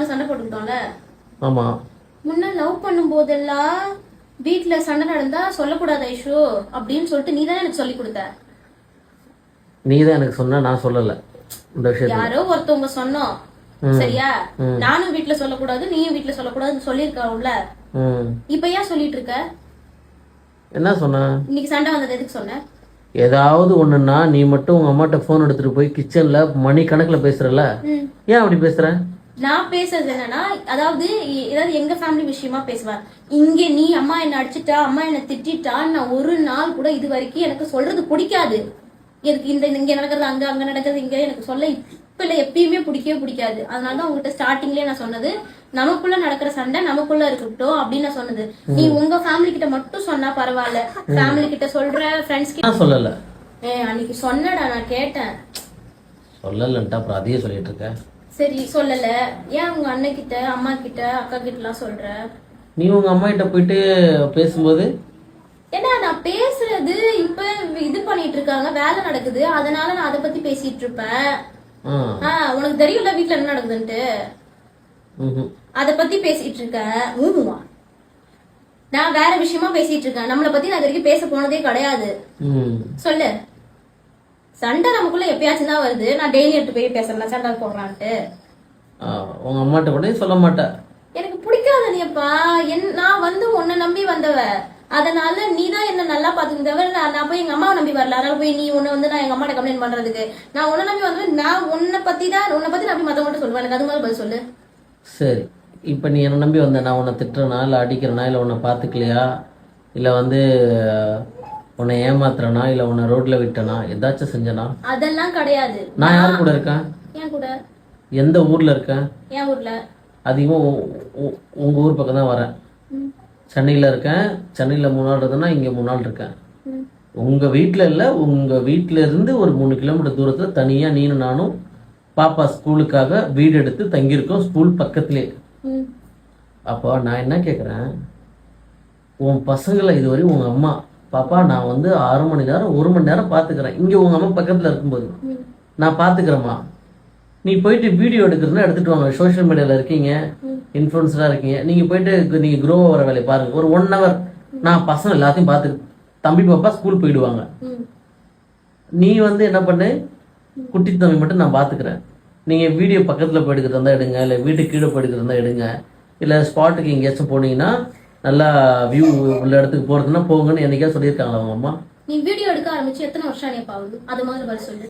நானும் சண்டை போட்டுக்கிட்டோம்ல. ஆமா. முன்ன லவ் பண்ணும் போதெல்லாம் வீட்டுல சண்டை நடந்தா சொல்லக்கூடாது ஐஷு அப்படின்னு சொல்லிட்டு நீ தானே எனக்கு சொல்லி கொடுத்த. நீ தான் எனக்கு சொன்ன, நான் சொல்லல இந்த விஷயத்தை. யாரோ ஒருத்தவங்க சொன்னோம் சரியா, நானும் வீட்டுல சொல்லக்கூடாது நீயும் வீட்டுல சொல்லக்கூடாதுன்னு சொல்லிருக்கோம்ல. இப்ப ஏன் சொல்லிட்டு இருக்க? என்ன சொன்ன? இன்னைக்கு சண்டை வந்தது எதுக்கு சொன்ன? ஏதாவது ஒண்ணுன்னா நீ மட்டும் உங்க அம்மாட்ட போன் எடுத்துட்டு போய் கிச்சன்ல மணி கணக்குல பேசுறல, ஏன் அப்படி பேசுற? நான் பேசுறது என்னன்னா, அதாவது எங்க ஃபேமிலி விஷயமா பேசுவேன். இங்க நீ அம்மா என்ன அடிச்சுட்டா, அம்மா என்ன திட்டா, நான் ஒரு நாள் கூட இது வரைக்கும் எனக்கு சொல்றது பிடிக்காது. எனக்கு இங்க நடக்கிறது அங்க நடக்கிறது இங்க எனக்கு சொல்ல இப்ப இல்ல எப்பயுமே பிடிக்கவே பிடிக்காது. அதனாலதான் உங்ககிட்ட ஸ்டார்டிங்லயே நான் சொன்னது, நமக்குள்ள நடக்கிற சண்டை நமக்குள்ள இருக்கட்டும் அப்படின்னு நான் சொன்னது. நீ உங்க ஃபேமிலி கிட்ட மட்டும் சொன்னா பரவாயில்ல, ஃபேமிலி கிட்ட சொல்ற, ஃப்ரெண்ட்ஸ் கிட்ட சொல்லல. அன்னைக்கு சொன்னடா, நான் கேட்டேன். சொல்லலன்ட்டா அப்புறம் அதையே சொல்லிட்டு இருக்க. சரி சொல்லல, ஏன் உங்க அண்ணன் கிட்ட அம்மா கிட்ட அக்கா கிட்ட எல்லாம் சொல்ற? நீ உங்க அம்மா கிட்ட போயிட்டு பேசும்போது ஏன்னா நான் பேசுறது இப்ப இது பண்ணிட்டு இருக்காங்க, வேலை நடக்குது, அதனால நான் அதை பத்தி பேசிட்டு இருப்பேன். உனக்கு தெரியும்ல வீட்டுல என்ன நடக்குதுன்ட்டு, அத பத்தி பேசிட்டு இருக்கேன். நான் வேற விஷயமா பேசிட்டு இருக்கேன், நம்மளை பத்தி நான் வரைக்கும் பேச போனதே கிடையாது. சொல்லு, சண்டை நமக்குள்ள எப்பயாச்சும் தான் வருது, நான் டெய்லி எடுத்து போய் பேசுறேன் சண்டை போடுறான்ட்டு. உங்க அம்மாட்ட கூட சொல்ல மாட்டேன். எனக்கு பிடிக்காத நீப்பா, நான் வந்து உன்னை நம்பி வந்தவ, அதனால நீ தான் என்ன நல்லா பாத்துக்க தவிர நான் போய் எங்க அம்மாவை நம்பி வரல. அதனால போய் நீ உன்னை வந்து நான் எங்க அம்மாட்ட கம்ப்ளைண்ட் பண்றதுக்கு, நான் உன்னை நம்பி வந்தேன். நான் உன்னை பத்தி நம்பி மத்தவங்கள்ட்ட சொல்லுவேன். எனக்கு அது மாதிரி பதில் சொல்லு. சரி, இப்ப நீ என்ன நம்பி வந்த, நான் உன்னை திட்டுறனா இல்ல அடிக்கிறனா இல்ல உன்னை பாத்துக்கலையா இல்ல வந்து உன்னை ஏமாத்துறனா இல்ல உன்னை ரோட்ல விட்டனா ஏதாச்சும் செஞ்சனா? அதெல்லாம் கிடையாது. நான் யார் கூட இருக்கேன்? என் கூட. எந்த ஊர்ல இருக்கேன்? என் ஊர்ல. அதிகமா உங்க ஊர் பக்கம் தான் வரேன். சென்னையில இருக்கேன். சென்னையில 3 நாள் இருக்குன்னா இங்க 3 நாள் இருக்கேன். உங்க வீட்டுல இல்ல, உங்க வீட்டுல இருந்து ஒரு 3 கிலோமீட்டர் தூரத்துல தனியா நீனும் நானும் பாப்பா ஸ்கூலுக்காக வீடு எடுத்து தங்கியிருக்கோம், ஸ்கூல் பக்கத்துலயே. அப்போ நான் என்ன கேக்குறேன், உன் பசங்களை இதுவரை உங்க அம்மா பாப்பா நான் வந்து 6 மணி நேரம் 1 மணி நேரம் பாத்துக்கிறேன், இங்க உங்க அம்மா பக்கத்துல இருக்கும்போது நான் பாத்துக்கிறேம்மா, நீ போயிட்டு வீடியோ எடுக்கிறதுனா எடுத்துட்டு வாங்க, சோசியல் மீடியால இருக்கீங்க, இன்ஃபுளுசரா இருக்கீங்க, நீங்க போயிட்டு நீங்க க்ரோ வர வேலையை பாருங்க. ஒரு 1 hour நான் பசங்க எல்லாத்தையும் பார்த்து, தம்பி பாப்பா ஸ்கூல் போயிடுவாங்க, நீ வந்து என்ன பண்ணு, குட்டி தம்பி மட்டும் நான் பாத்துக்கிறேன். நீங்க வீடியோ பக்கத்துல போயிடுக்கிறதா இருந்தா எடுங்க, இல்ல வீட்டுக்கு கீழே போயிடுக்கிறதா இருந்தா எடுங்க, இல்ல ஸ்பாட்டுக்கு எங்கேயாச்சும் போனீங்கன்னா நல்லா வியூ உள்ள இடத்துக்கு போறதுன்னா போங்கன்னு என்னைக்கா சொல்லியிருக்காங்களா அவங்க அம்மா? நீ வீடியோ எடுக்க ஆரம்பிச்சு எத்தனை வருஷம் ஆகுது? அது மாதிரி சொல்லு.